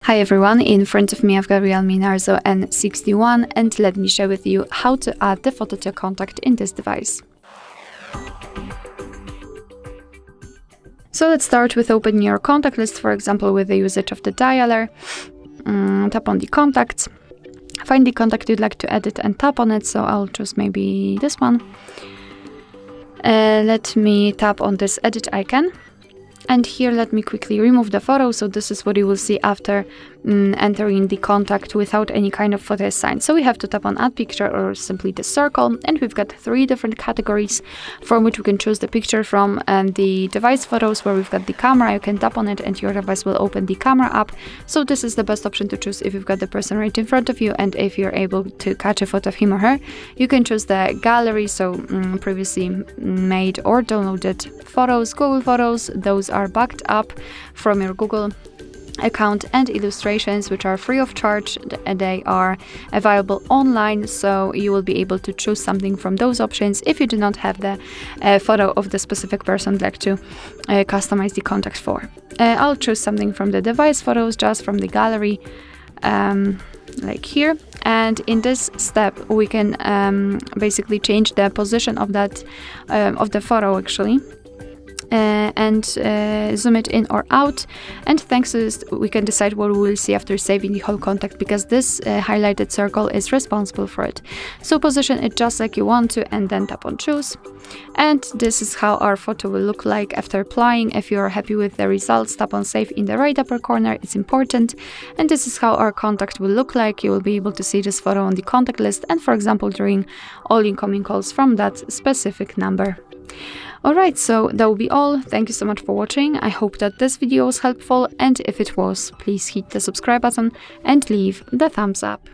Hi everyone, in front of me I've got REALME Narzo N61 and let me share with you how to add the photo to a contact in this device. So let's start with opening your contact list, for example with the usage of the dialer. Tap on the contacts, find the contact you'd like to edit and tap on it, so I'll choose maybe this one. Let me tap on this edit icon. And here let me quickly remove the photo, so this is what you will see after entering the contact without any kind of photo assigned. So we have to tap on add picture or simply the circle, and we've got 3 different categories from which we can choose the picture from. And the device photos, where we've got the camera, you can tap on it and your device will open the camera app. So this is the best option to choose if you've got the person right in front of you and if you're able to catch a photo of him or her. You can choose the gallery, so previously made or downloaded photos, Google Photos, those are backed up from your Google account, and illustrations, which are free of charge. They are available online, so you will be able to choose something from those options if you do not have the photo of the specific person you'd like to customize the contact for. I'll choose something from the device photos, just from the gallery, like here. And in this step we can basically change the position of that of the photo actually, and zoom it in or out, and thanks to this we can decide what we will see after saving the whole contact, because this highlighted circle is responsible for it. So position it just like you want to and then tap on choose, and this is how our photo will look like after applying. If you are happy with the results, tap on save in the right upper corner, it's important. And this is how our contact will look like. You will be able to see this photo on the contact list and, for example, during all incoming calls from that specific number. Alright, so that will be all. Thank you so much for watching. I hope that this video was helpful, and if it was, please hit the subscribe button and leave the thumbs up.